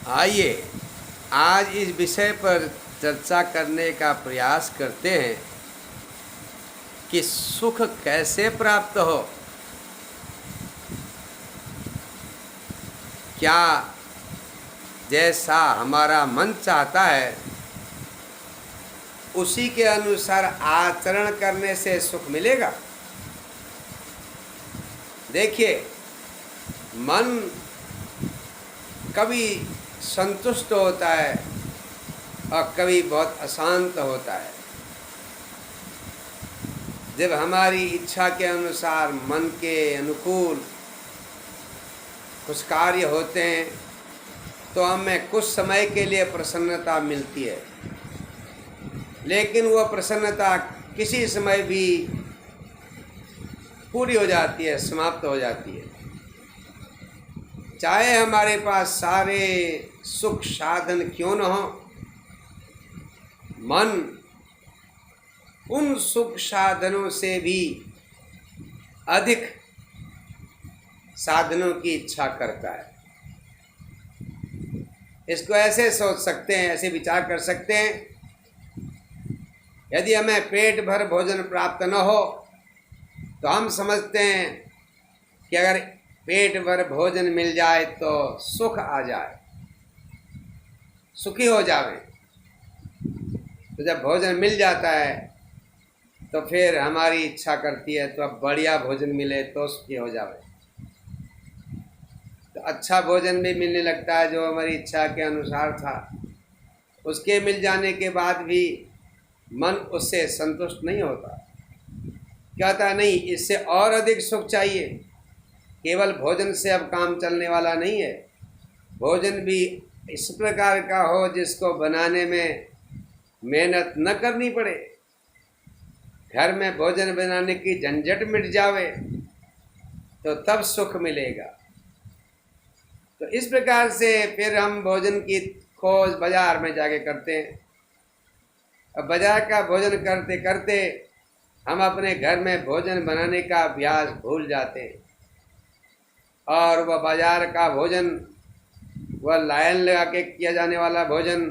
आइए आज इस विषय पर चर्चा करने का प्रयास करते हैं कि सुख कैसे प्राप्त हो। क्या जैसा हमारा मन चाहता है उसी के अनुसार आचरण करने से सुख मिलेगा? देखिए, मन कभी संतुष्ट होता है और कभी बहुत अशांत होता है। जब हमारी इच्छा के अनुसार मन के अनुकूल कुछ कार्य होते हैं तो हमें कुछ समय के लिए प्रसन्नता मिलती है, लेकिन वह प्रसन्नता किसी समय भी पूरी हो जाती है, समाप्त हो जाती है। चाहे हमारे पास सारे सुख साधन क्यों न हो, मन उन सुख साधनों से भी अधिक साधनों की इच्छा करता है। इसको ऐसे सोच सकते हैं, ऐसे विचार कर सकते हैं, यदि हमें पेट भर भोजन प्राप्त न हो तो हम समझते हैं कि अगर पेट भर भोजन मिल जाए तो सुख आ जाए, सुखी हो जावे। तो जब भोजन मिल जाता है तो फिर हमारी इच्छा करती है तो अब बढ़िया भोजन मिले तो सुखी हो जावे। तो अच्छा भोजन भी मिलने लगता है जो हमारी इच्छा के अनुसार था। उसके मिल जाने के बाद भी मन उससे संतुष्ट नहीं होता, कहता नहीं इससे और अधिक सुख चाहिए। केवल भोजन से अब काम चलने वाला नहीं है, भोजन भी इस प्रकार का हो जिसको बनाने में मेहनत न करनी पड़े, घर में भोजन बनाने की झंझट मिट जावे तो तब सुख मिलेगा। तो इस प्रकार से फिर हम भोजन की खोज बाजार में जाके करते हैं। अब बाजार का भोजन करते करते हम अपने घर में भोजन बनाने का अभ्यास भूल जाते हैं और वह बाजार का भोजन, वह लाइन लगा के किया जाने वाला भोजन,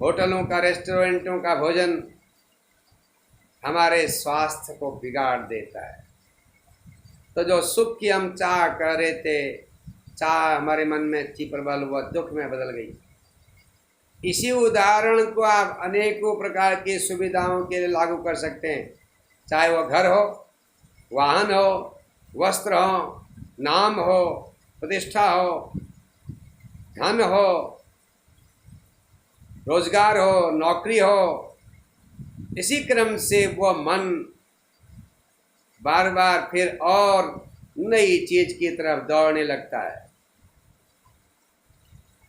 होटलों का, रेस्टोरेंटों का भोजन हमारे स्वास्थ्य को बिगाड़ देता है। तो जो सुख की हम चाह कर रहे थे, चाह हमारे मन में थी प्रबल, वह दुख में बदल गई। इसी उदाहरण को आप अनेकों प्रकार की सुविधाओं के लिए लागू कर सकते हैं, चाहे वह घर हो, वाहन हो, वस्त्र हो, नाम हो, प्रतिष्ठा हो, धन हो, रोजगार हो, नौकरी हो। इसी क्रम से वह मन बार बार फिर और नई चीज की तरफ दौड़ने लगता है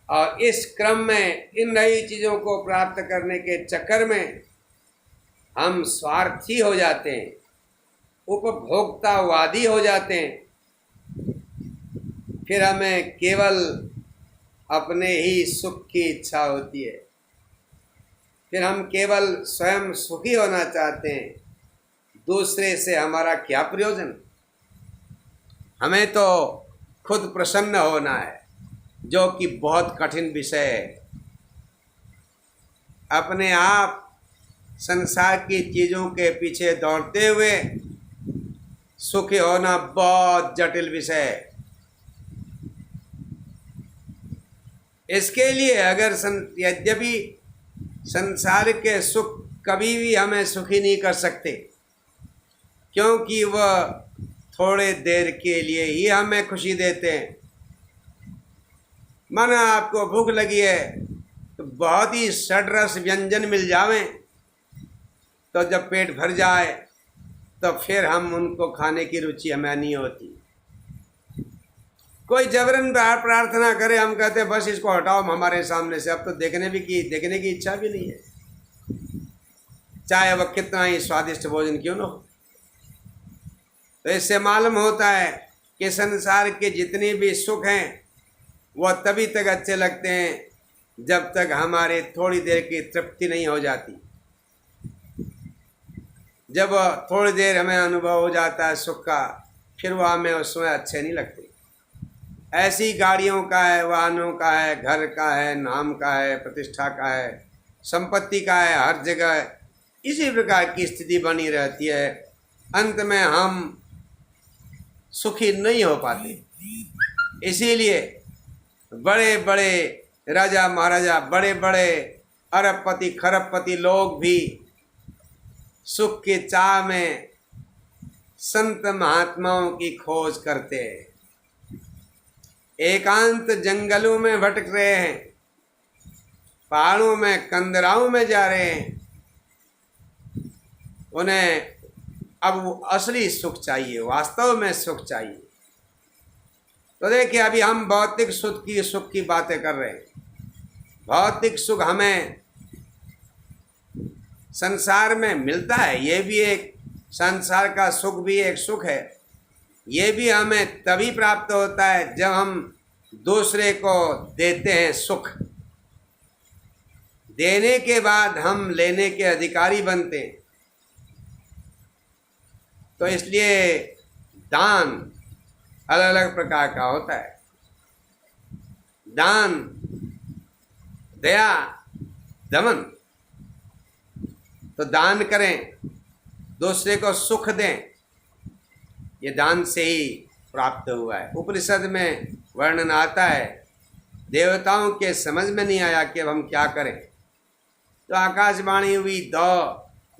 और इस क्रम में इन नई चीजों को प्राप्त करने के चक्कर में हम स्वार्थी हो जाते हैं, उपभोक्तावादी हो जाते हैं। फिर हमें केवल अपने ही सुख की इच्छा होती है, फिर हम केवल स्वयं सुखी होना चाहते हैं, दूसरे से हमारा क्या प्रयोजन। हमें तो खुद प्रसन्न होना है, जो कि बहुत कठिन विषय है। अपने आप संसार की चीज़ों के पीछे दौड़ते हुए सुखी होना बहुत जटिल विषय है। इसके लिए अगर यद्यपि संसार के सुख कभी भी हमें सुखी नहीं कर सकते, क्योंकि वह थोड़े देर के लिए ही हमें खुशी देते हैं। माना आपको भूख लगी है तो बहुत ही षड्रस व्यंजन मिल जावें, तो जब पेट भर जाए तो फिर हम उनको खाने की रुचि हमें नहीं होती। कोई जबरन प्रार्थना करे, हम कहते हैं बस इसको हटाओ हमारे सामने से, अब तो देखने की इच्छा भी नहीं है, चाहे वह कितना ही स्वादिष्ट भोजन क्यों न हो। तो इससे मालूम होता है कि संसार के जितने भी सुख हैं वह तभी तक अच्छे लगते हैं जब तक हमारे थोड़ी देर की तृप्ति नहीं हो जाती। जब थोड़ी देर हमें अनुभव हो जाता है सुख का, फिर वह हमें उसमें अच्छे नहीं लगते। ऐसी गाड़ियों का है, वाहनों का है, घर का है, नाम का है, प्रतिष्ठा का है, संपत्ति का है, हर जगह इसी प्रकार की स्थिति बनी रहती है। अंत में हम सुखी नहीं हो पाते। इसीलिए बड़े बड़े राजा महाराजा, बड़े बड़े अरबपति खरबपति लोग भी सुख के चाह में संत महात्माओं की खोज करते हैं। एकांत जंगलों में भटक रहे हैं, पहाड़ों में कंदराओं में जा रहे हैं। उन्हें अब वो असली सुख चाहिए, वास्तव में सुख चाहिए। तो देखिए, अभी हम भौतिक सुख की बातें कर रहे हैं। भौतिक सुख हमें संसार में मिलता है, ये भी एक संसार का सुख भी एक सुख है। ये भी हमें तभी प्राप्त होता है जब हम दूसरे को देते हैं सुख। देने के बाद हम लेने के अधिकारी बनते हैं। तो इसलिए दान अलग अलग प्रकार का होता है। दान, दया, दमन। तो दान करें, दूसरे को सुख दें, ये दान से ही प्राप्त हुआ है। उपनिषद में वर्णन आता है, देवताओं के समझ में नहीं आया कि अब हम क्या करें, तो आकाशवाणी हुई, दो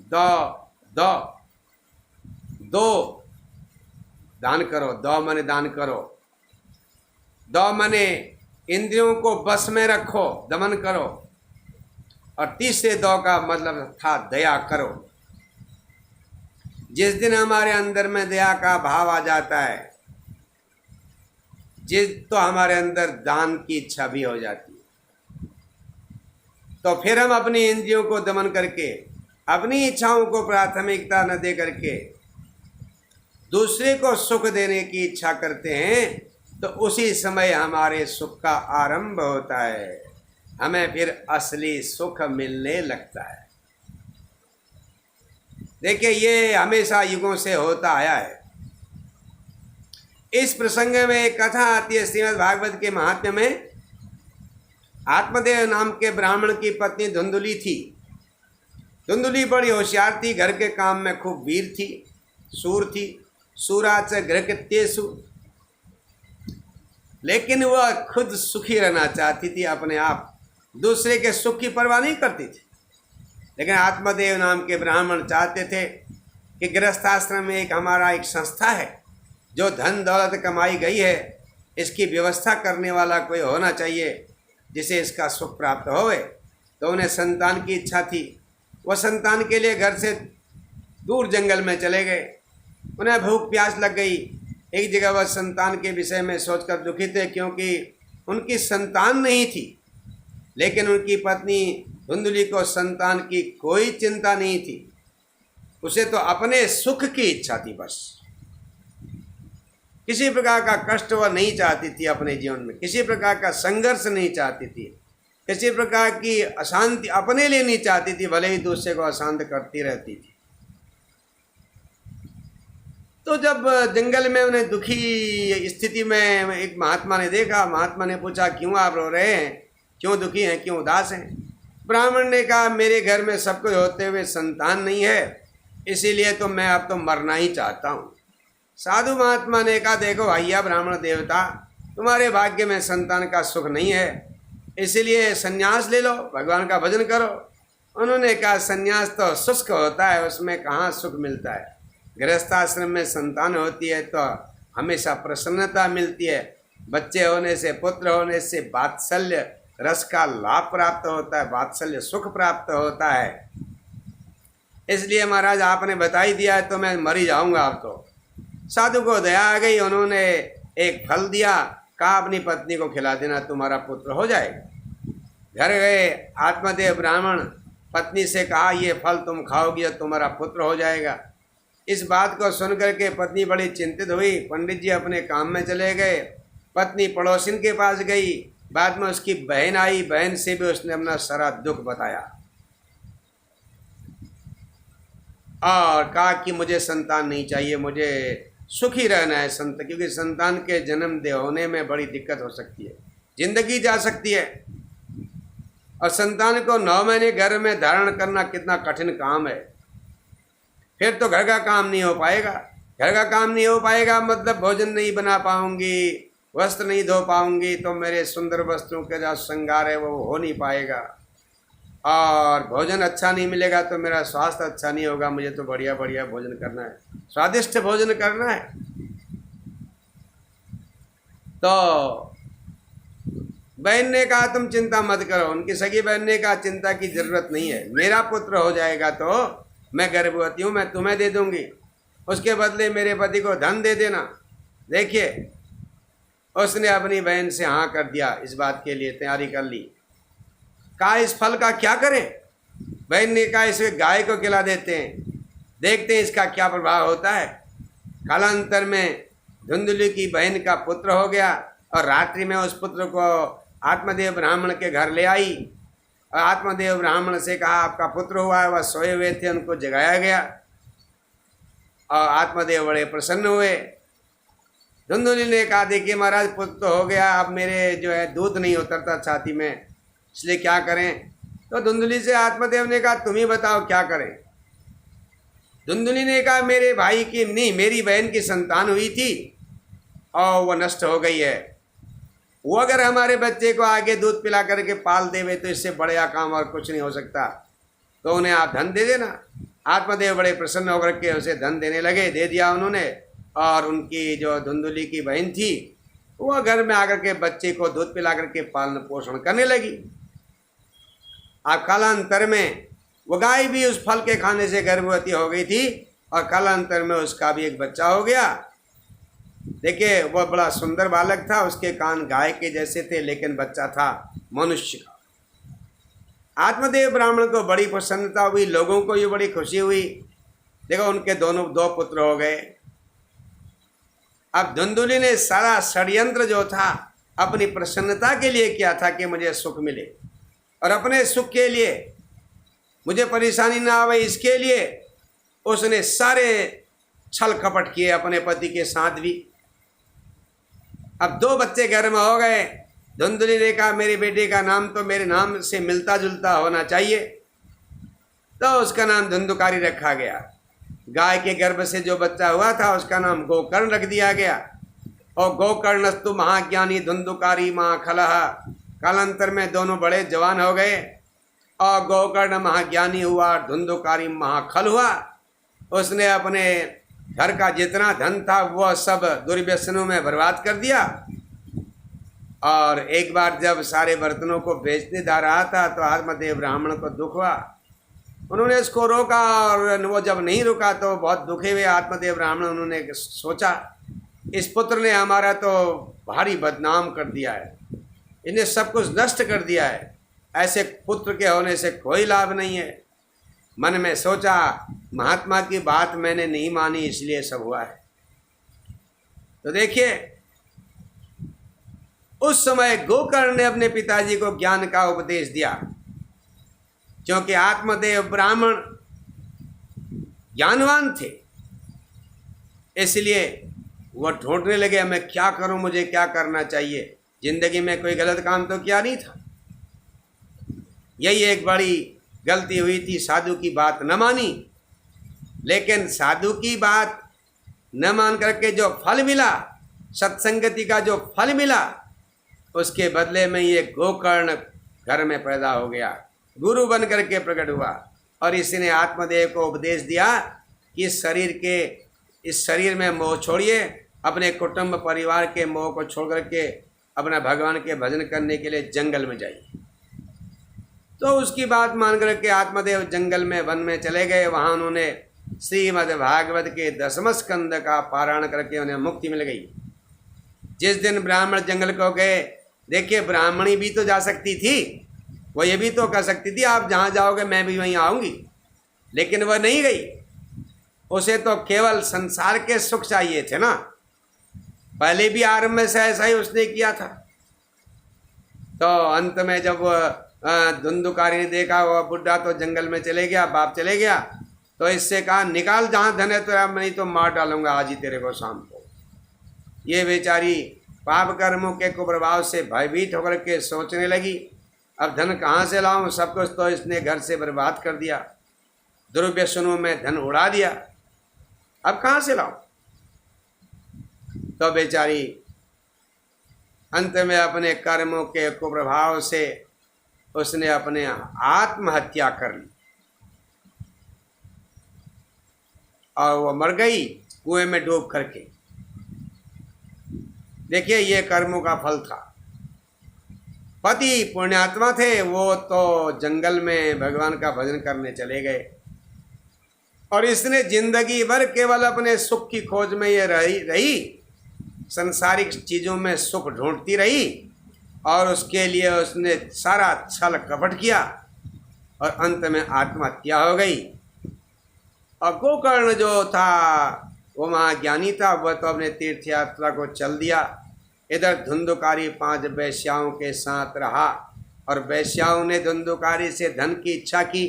दो दो दो दान करो। दो मने दान करो। दो मने इंद्रियों को बस में रखो, दमन करो। और तीसरे दो का मतलब था दया करो। जिस दिन हमारे अंदर में दया का भाव आ जाता है, तो हमारे अंदर दान की इच्छा भी हो जाती है। तो फिर हम अपनी इंद्रियों को दमन करके, अपनी इच्छाओं को प्राथमिकता न दे करके दूसरे को सुख देने की इच्छा करते हैं। तो उसी समय हमारे सुख का आरंभ होता है, हमें फिर असली सुख मिलने लगता है। देखिए, ये हमेशा युगों से होता आया है। इस प्रसंग में एक कथा आती है श्रीमद् भागवत के महात्म्य में। आत्मदेव नाम के ब्राह्मण की पत्नी धुंधुली थी। धुंधुली बड़ी होशियार थी, घर के काम में खूब वीर थी, सूर थी, सूराच गृहकृत्येषु। लेकिन वह खुद सुखी रहना चाहती थी अपने आप, दूसरे के सुख की परवाह नहीं करती थी। लेकिन आत्मदेव नाम के ब्राह्मण चाहते थे कि गृहस्थाश्रम में हमारा एक संस्था है, जो धन दौलत कमाई गई है, इसकी व्यवस्था करने वाला कोई होना चाहिए जिसे इसका सुख प्राप्त होवे। तो उन्हें संतान की इच्छा थी। वह संतान के लिए घर से दूर जंगल में चले गए। उन्हें भूख प्यास लग गई। एक जगह वह संतान के विषय में सोचकर दुखी थे, क्योंकि उनकी संतान नहीं थी। लेकिन उनकी पत्नी धुंधुली को संतान की कोई चिंता नहीं थी। उसे तो अपने सुख की इच्छा थी बस। किसी प्रकार का कष्ट वह नहीं चाहती थी अपने जीवन में, किसी प्रकार का संघर्ष नहीं चाहती थी, किसी प्रकार की अशांति अपने लिए नहीं चाहती थी, भले ही दूसरे को अशांत करती रहती थी। तो जब जंगल में उन्हें दुखी स्थिति में एक महात्मा ने देखा। महात्मा ने पूछा, क्यों आप रो रहे हैं, क्यों दुखी हैं, क्यों उदास हैं? ब्राह्मण ने कहा, मेरे घर में सब कुछ होते हुए संतान नहीं है, इसीलिए तो मैं अब तो मरना ही चाहता हूँ। साधु महात्मा ने कहा, देखो भैया ब्राह्मण देवता, तुम्हारे भाग्य में संतान का सुख नहीं है, इसीलिए संन्यास ले लो, भगवान का भजन करो। उन्होंने कहा, संन्यास तो शुष्क होता है, उसमें कहाँ सुख मिलता है। गृहस्थाश्रम में संतान होती है तो हमेशा प्रसन्नता मिलती है। बच्चे होने से, पुत्र होने से वात्सल्य रस का लाभ प्राप्त होता है, वात्सल्य सुख प्राप्त होता है। इसलिए महाराज आपने बता ही दिया है तो मैं मर ही जाऊँगा अब तो। साधु को दया आ गई, उन्होंने एक फल दिया, कहा अपनी पत्नी को खिला देना, तुम्हारा पुत्र हो जाएगा। घर गए आत्मदेव ब्राह्मण, पत्नी से कहा, ये फल तुम खाओगी और तुम्हारा पुत्र हो जाएगा। इस बात को सुनकर के पत्नी बड़ी चिंतित हुई। पंडित जी अपने काम में चले गए। पत्नी पड़ोसिन के पास गई। बाद में उसकी बहन आई, बहन से भी उसने अपना सारा दुख बताया और कहा कि मुझे संतान नहीं चाहिए, मुझे सुखी रहना है संत, क्योंकि संतान के जन्म दे होने में बड़ी दिक्कत हो सकती है, जिंदगी जा सकती है। और संतान को 9 महीने घर में धारण करना कितना कठिन काम है। फिर तो घर का काम नहीं हो पाएगा। घर का काम नहीं हो पाएगा मतलब भोजन नहीं बना पाऊंगी, वस्त्र नहीं धो पाऊंगी, तो मेरे सुंदर वस्त्रों के जो श्रृंगार है वो हो नहीं पाएगा। और भोजन अच्छा नहीं मिलेगा तो मेरा स्वास्थ्य अच्छा नहीं होगा। मुझे तो बढ़िया बढ़िया भोजन करना है, स्वादिष्ट भोजन करना है। तो बहन ने कहा तुम चिंता मत करो। उनकी सगी बहन ने कहा चिंता की जरूरत नहीं है, मेरा पुत्र हो जाएगा तो मैं गर्भवती हूँ, मैं तुम्हें दे दूंगी, उसके बदले मेरे पति को धन दे देना। देखिए उसने अपनी बहन से हाँ कर दिया, इस बात के लिए तैयारी कर ली। कहा इस फल का क्या करें? बहन ने कहा इसे गाय को खिला देते हैं, देखते हैं इसका क्या प्रभाव होता है। कालांतर में धुंधुली की बहन का पुत्र हो गया और रात्रि में उस पुत्र को आत्मदेव ब्राह्मण के घर ले आई और आत्मदेव ब्राह्मण से कहा आपका पुत्र हुआ है। वह सोए हुए थे, उनको जगाया गया और आत्मदेव बड़े प्रसन्न हुए। धुंधुली ने कहा देखिए महाराज पुत्र तो हो गया, अब मेरे जो है दूध नहीं उतरता छाती में, इसलिए क्या करें? तो धुंधुली से आत्मदेव ने कहा तुम ही बताओ क्या करें। धुंधुली ने कहा मेरे भाई की नहीं, मेरी बहन की संतान हुई थी और वह नष्ट हो गई है। वो अगर हमारे बच्चे को आगे दूध पिला करके पाल देवे तो इससे बड़ा काम और कुछ नहीं हो सकता, तो उन्हें आप धन दे देना। आत्मदेव बड़े प्रसन्न होकर के उसे धन देने लगे, दे दिया उन्होंने। और उनकी जो धुंधुली की बहन थी वो घर में आकर के बच्चे को दूध पिला करके पालन पोषण करने लगी। अब कालांतर में वो गाय भी उस फल के खाने से गर्भवती हो गई थी और कालांतर में उसका भी एक बच्चा हो गया। देखिए वह बड़ा सुंदर बालक था, उसके कान गाय के जैसे थे लेकिन बच्चा था मनुष्य का। आत्मदेव ब्राह्मण को बड़ी प्रसन्नता हुई, लोगों को ये बड़ी खुशी हुई। देखो उनके दोनों 2 पुत्र हो गए। अब धुंधुली ने सारा षड्यंत्र जो था अपनी प्रसन्नता के लिए किया था कि मुझे सुख मिले और अपने सुख के लिए मुझे परेशानी ना आवे, इसके लिए उसने सारे छल कपट किए अपने पति के साथ भी। अब 2 बच्चे घर में हो गए। धुंधुली ने कहा मेरे बेटे का नाम तो मेरे नाम से मिलता जुलता होना चाहिए, तो उसका नाम धुंधुकारी रखा गया। गाय के गर्भ से जो बच्चा हुआ था उसका नाम गोकर्ण रख दिया गया। और गोकर्णस्तु महाज्ञानी धुंधुकारी महाखलह। कालांतर में दोनों बड़े जवान हो गए और गोकर्ण महाज्ञानी हुआ और धुंधुकारी महाखल हुआ। उसने अपने घर का जितना धन था वह सब दुर्व्यसनों में बर्बाद कर दिया। और एक बार जब सारे बर्तनों को बेचने जा रहा था तो आत्मदेव ब्राह्मण को दुख हुआ। उन्होंने इसको रोका और वो जब नहीं रुका तो बहुत दुखे हुए आत्मदेव ब्राह्मण। उन्होंने सोचा इस पुत्र ने हमारा तो भारी बदनाम कर दिया है, इन्हें सब कुछ नष्ट कर दिया है, ऐसे पुत्र के होने से कोई लाभ नहीं है। मन में सोचा महात्मा की बात मैंने नहीं मानी इसलिए सब हुआ है। तो देखिए उस समय गोकर्ण ने अपने पिताजी को ज्ञान का उपदेश दिया, क्योंकि आत्मदेव ब्राह्मण ज्ञानवान थे, इसलिए वह ढूंढने लगे मैं क्या करूं, मुझे क्या करना चाहिए। जिंदगी में कोई गलत काम तो किया नहीं था, यही एक बड़ी गलती हुई थी, साधु की बात न मानी। लेकिन साधु की बात न मान करके जो फल मिला, सत्संगति का जो फल मिला, उसके बदले में ये गोकर्ण घर में पैदा हो गया, गुरु बन करके प्रकट हुआ। और इसने आत्मदेव को उपदेश दिया कि इस शरीर में मोह छोड़िए, अपने कुटुंब परिवार के मोह को छोड़ करके अपना भगवान के भजन करने के लिए जंगल में जाइए। तो उसकी बात मान करके आत्मदेव जंगल में वन में चले गए। वहाँ उन्होंने श्रीमद् भागवत के 10वें स्कंद का पारायण करके उन्हें मुक्ति मिल गई। जिस दिन ब्राह्मण जंगल को गए, देखिए ब्राह्मणी भी तो जा सकती थी, वो ये भी तो कह सकती थी आप जहाँ जाओगे मैं भी वहीं आऊँगी, लेकिन वह नहीं गई। उसे तो केवल संसार के सुख चाहिए थे ना, पहले भी आरंभ में से ऐसा ही उसने किया था। तो अंत में जब धुंधुकारी ने देखा वह बुढ़ा तो जंगल में चले गया, बाप चले गया, तो इससे कहा निकाल जहाँ धन है तो अब नहीं तो मार डालूंगा आज ही तेरे को शाम को। ये बेचारी पाप कर्मों के कुप्रभाव से भयभीत होकर के सोचने लगी, अब धन कहाँ से लाऊं, सब कुछ तो इसने घर से बर्बाद कर दिया, दुर्व्यसनों में धन उड़ा दिया, अब कहाँ से लाऊं। तो बेचारी अंत में अपने कर्मों के कुप्रभाव से उसने अपने आत्महत्या कर ली और वो मर गई कुएं में डूब करके। देखिए ये कर्मों का फल था। पति पुण्यात्मा थे, वो तो जंगल में भगवान का भजन करने चले गए और इसने जिंदगी भर केवल अपने सुख की खोज में ये रही संसारिक चीज़ों में सुख ढूंढती रही और उसके लिए उसने सारा छल कपट किया और अंत में आत्महत्या हो गई। और गोकर्ण जो था वो महाज्ञानी था, वह तो अपने तीर्थ यात्रा को चल दिया। इधर धुंधुकारी 5 वैश्याओं के साथ रहा और वैश्याओं ने धुंधुकारी से धन की इच्छा की,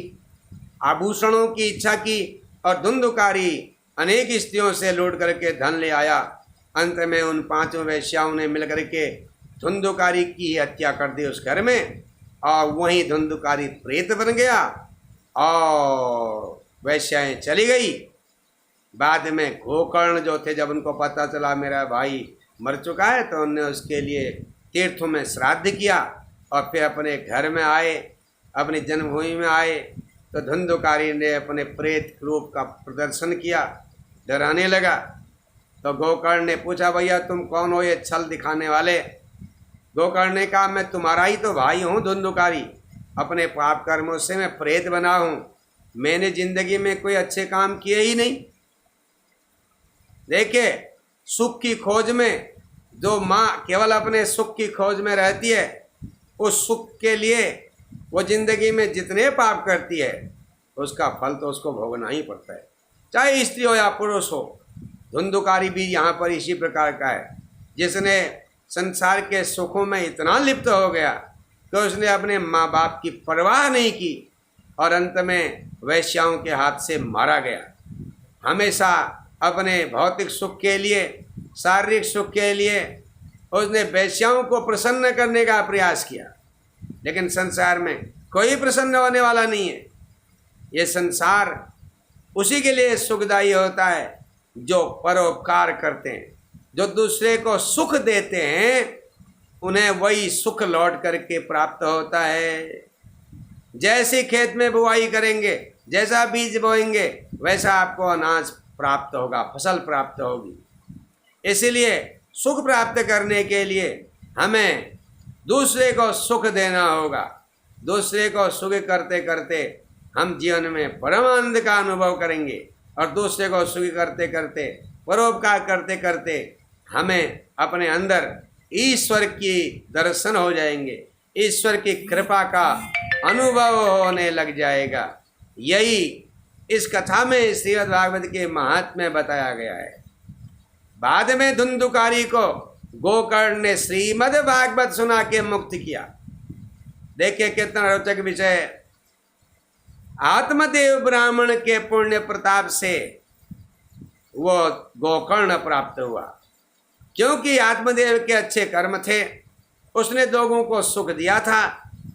आभूषणों की इच्छा की और धुंधुकारी अनेक स्त्रियों से लूट करके धन ले आया। अंत में उन 5 वैश्याओं ने मिलकर के धुंधुकारी की हत्या कर दी उस घर में और वहीं धुंधुकारी प्रेत बन गया और वैश्याएं चली गई। बाद में गोकर्ण जो थे, जब उनको पता चला मेरा भाई मर चुका है, तो उन्होंने उसके लिए तीर्थों में श्राद्ध किया और फिर अपने घर में आए, अपनी जन्मभूमि में आए तो धुंधुकारी ने अपने प्रेत रूप का प्रदर्शन किया, डराने लगा। तो गोकर्ण ने पूछा भैया तुम कौन हो ये छल दिखाने वाले। गोकर्ण ने कहा मैं तुम्हारा ही तो भाई हूँ धुंधुकारी, अपने पाप कर्मों से मैं प्रेत बना हूँ, मैंने जिंदगी में कोई अच्छे काम किए ही नहीं। देखिए सुख की खोज में जो माँ केवल अपने सुख की खोज में रहती है, उस सुख के लिए वो जिंदगी में जितने पाप करती है उसका फल तो उसको भोगना ही पड़ता है, चाहे स्त्री हो या पुरुष हो। धुंधुकारी भी यहाँ पर इसी प्रकार का है, जिसने संसार के सुखों में इतना लिप्त हो गया तो उसने अपने माँ बाप की परवाह नहीं की और अंत में वैश्याओं के हाथ से मारा गया। हमेशा अपने भौतिक सुख के लिए, शारीरिक सुख के लिए उसने वैश्याओं को प्रसन्न करने का प्रयास किया, लेकिन संसार में कोई प्रसन्न होने वाला नहीं है। ये संसार उसी के लिए सुखदायी होता है जो परोपकार करते हैं, जो दूसरे को सुख देते हैं, उन्हें वही सुख लौट करके प्राप्त होता है। जैसे खेत में बुआई करेंगे, जैसा बीज बोएंगे, वैसा आपको अनाज प्राप्त होगा, फसल प्राप्त होगी। इसलिए सुख प्राप्त करने के लिए हमें दूसरे को सुख देना होगा। दूसरे को सुख करते करते हम जीवन में परम आनंद का अनुभव करेंगे और दूसरे को सुखी करते करते, परोपकार करते करते हमें अपने अंदर ईश्वर की दर्शन हो जाएंगे, ईश्वर की कृपा का अनुभव होने लग जाएगा। यही इस कथा में श्रीमद् भागवत के महात्म्य बताया गया है। बाद में धुंधुकारी को गोकर्ण ने श्रीमद् भागवत सुना के मुक्त किया। देखिए कितना रोचक विषय। आत्मदेव ब्राह्मण के पुण्य प्रताप से वो गोकर्ण प्राप्त हुआ, क्योंकि आत्मदेव के अच्छे कर्म थे, उसने लोगों को सुख दिया था।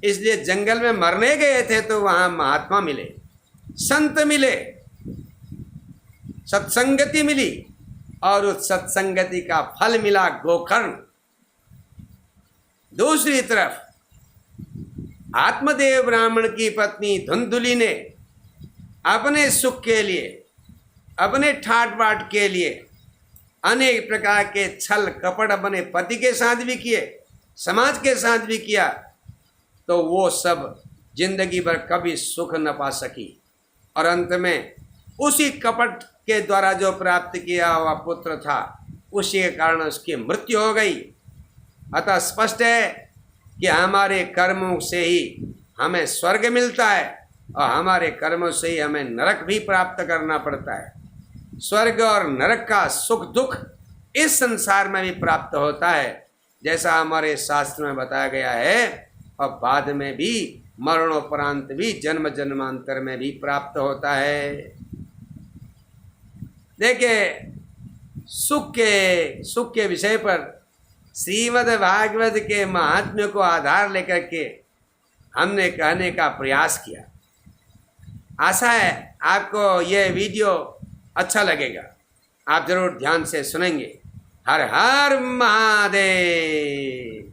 इसलिए जंगल में मरने गए थे तो वहां महात्मा मिले, संत मिले, सत्संगति मिली और उस सत्संगति का फल मिला गोकर्ण। दूसरी तरफ आत्मदेव ब्राह्मण की पत्नी धुंधुली ने अपने सुख के लिए, अपने ठाट बाट के लिए अनेक प्रकार के छल कपट अपने पति के साथ भी किए, समाज के साथ भी किया, तो वो सब जिंदगी भर कभी सुख न पा सकी और अंत में उसी कपट के द्वारा जो प्राप्त किया हुआ पुत्र था, उसी के कारण उसकी मृत्यु हो गई। अतः स्पष्ट है कि हमारे कर्मों से ही हमें स्वर्ग मिलता है और हमारे कर्मों से ही हमें नरक भी प्राप्त करना पड़ता है। स्वर्ग और नरक का सुख दुख इस संसार में भी प्राप्त होता है, जैसा हमारे शास्त्र में बताया गया है, और बाद में भी मरणोपरांत भी जन्म जन्मांतर में भी प्राप्त होता है। देखिए, सुख के विषय पर श्रीमद् भागवत के महात्म्य को आधार लेकर के हमने कहने का प्रयास किया। आशा है आपको यह वीडियो अच्छा लगेगा, आप जरूर ध्यान से सुनेंगे। हर हर महादेव।